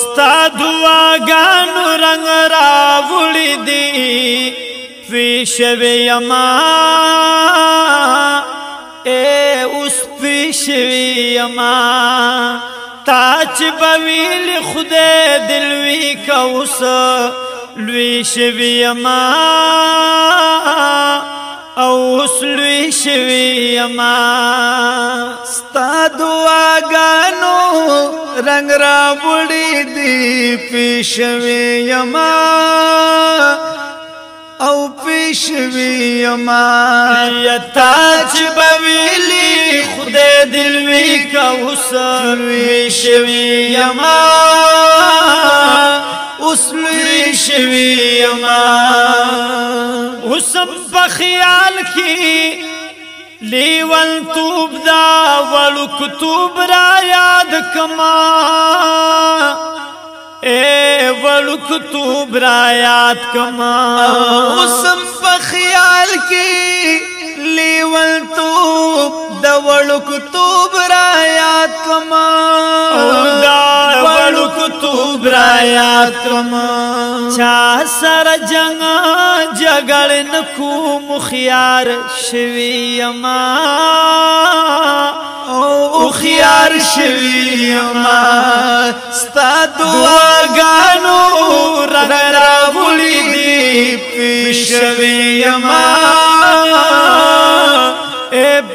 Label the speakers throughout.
Speaker 1: ستا دعاګانو رنگ راوړي دي پیشوي یما اوس پیشوي یما تا چې بویل خدای دل وی کوس لوی شوي یما اوس لوی شوي یما
Speaker 2: ستا دعاګانو رنگ راوړي دي پیشوي یما او پیشوي یما
Speaker 1: تا چې بویلی خدای دل وی کوس لوی شوي یما اوس لوی شوي یما اوسم په خیال کې لیول توب دا ولو کتوب را یاد کما ولو کتوب را یاد کما
Speaker 2: اوسم په خیال کې لیول توب دا ولو کتوب را یاد کما
Speaker 1: دا ولو کتوب را یاد کما چا سر جنگ جګړ نکو مخيار شوي یما او خيار شوي یما
Speaker 2: ستا دعاګانو رنگ راوړي دي پیشوي یما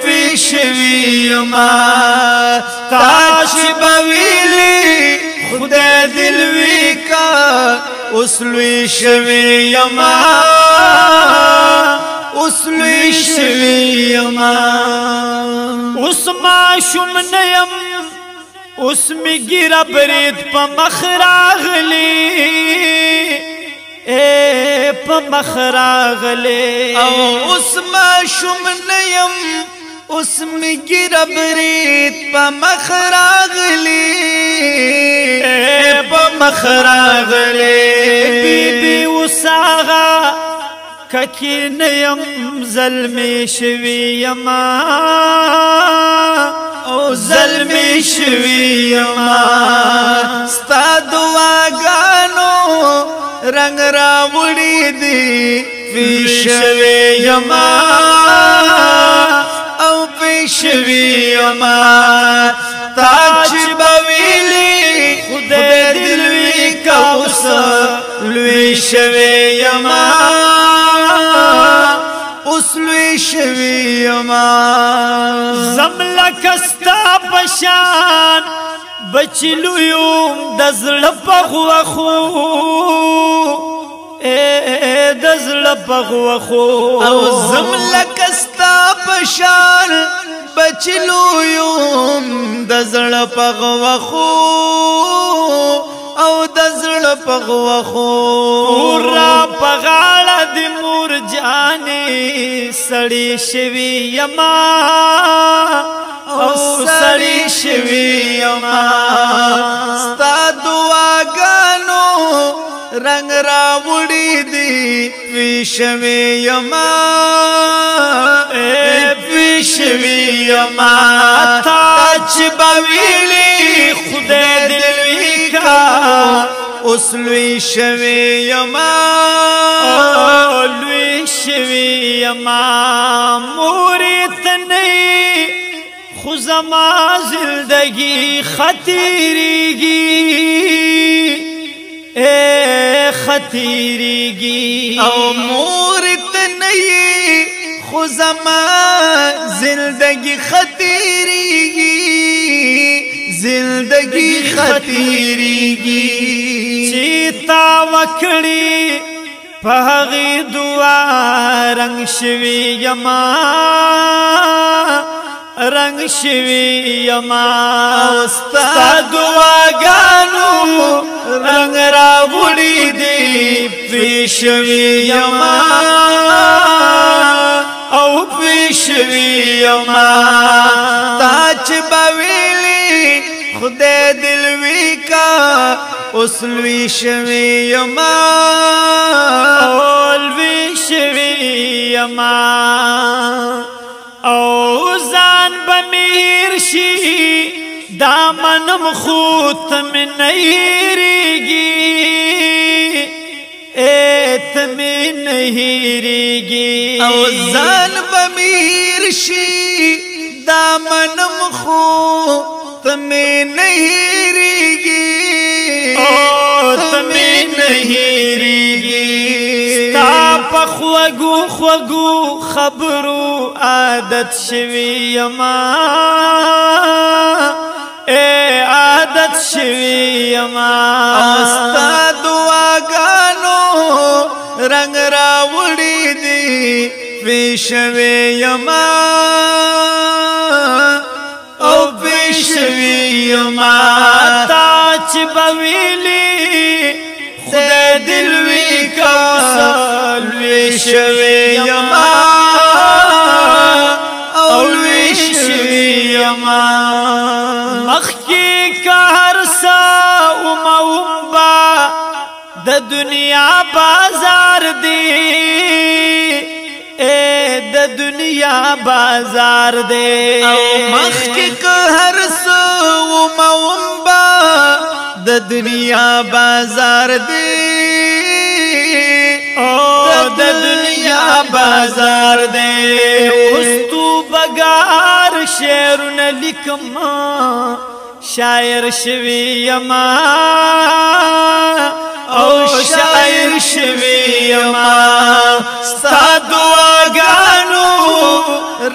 Speaker 2: پیشوي یما تا چې بویلی خدای دل وی کا اوس لوی شوي یما اوس لوی شوي یما
Speaker 1: اوس ما شوم نیم اوس می ګیره برید په مخ راغلی په مخ راغلی
Speaker 2: او اوس ما شوم نیم اوس می ګیره برید په مخ راغلی په مخ راغلی
Speaker 1: بیبي وساغه ککی نیم ظلمی شوي یما
Speaker 2: او ظلمی شوي یما ستا دعاګانو رنگ راوړي دي پیشوي یما او پیشوي یما تا چې بویلی خدای دل وی کوس لوی شوي یما اوس لوی شوي یما
Speaker 1: زملا کستا پشان بچلو یم د زړه په غوخو د زړه په غوخو
Speaker 2: او زملا کستا پشان بچلو یم د زړه په غوخو او د زړه په غوخو
Speaker 1: را په غاړه د مور جانې سړی شوي یما
Speaker 2: او سړی شوي یما ستا دعاګانو رنگ راوړي دي پیشوي یما پیشوي یما
Speaker 1: تا چې بویلی خدای دل وی کا
Speaker 2: اوس لوی شوي یما
Speaker 1: لوی شوي یما مورې تنې خو زما زندگی خطیریږي خطیریږي
Speaker 2: او مور تنې خو زما زندگی خطیریږي زندگی خطیریږي
Speaker 1: چې تا وکړي په هغې دعا رنګ شوي یما رنگ شوي یما
Speaker 2: ستا دعاګانو رنگ راوړي دي پیشوي یما او پیشوي یما تا چې بویلی خدای دل وی کا اوس لوی شوي یما
Speaker 1: لوی شوي یما او ځان بمیر شي دامنم خوت من نهیریگی تمی نهیریگی
Speaker 2: او ځان بمیر شي دامنم خوت من نهیریگی
Speaker 1: تمی نهیریگی ستا پا خوگو خوگو خبرو عادت شوی یما عادت شوی یما
Speaker 2: ستا دعاګانو رنگ راوړي دي پیشوي یما او پیشوي یما
Speaker 1: تا چې بویلی خدای دل وی کوسل
Speaker 2: پیشوي یما او پیشوي یما
Speaker 1: مخکی کا هر سا امومبا د دنیا بازار دی د دنیا بازار دی
Speaker 2: او مخکی کا هر سا امومبا د دنیا بازار دی
Speaker 1: د دنیا بازار دی اوس تو بګار شعرونه لیکم شاعر شوی یما او شاعر شوی یما ستا دعاګانو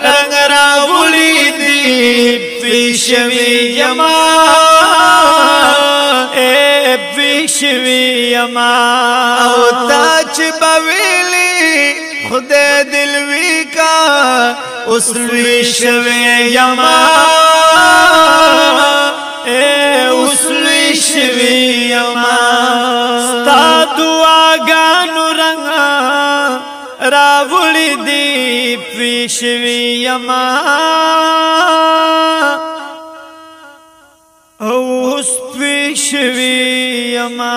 Speaker 1: رنگ راوړي دي پیشوي یما پیشوي یما
Speaker 2: او تا چې بویلی خدای دل وی کا اوس لوی شوی یما
Speaker 1: اوس لوی شوی یما ستا دعاګانو رنګ راوړي دي پیشوي یما اوس پیشوي یما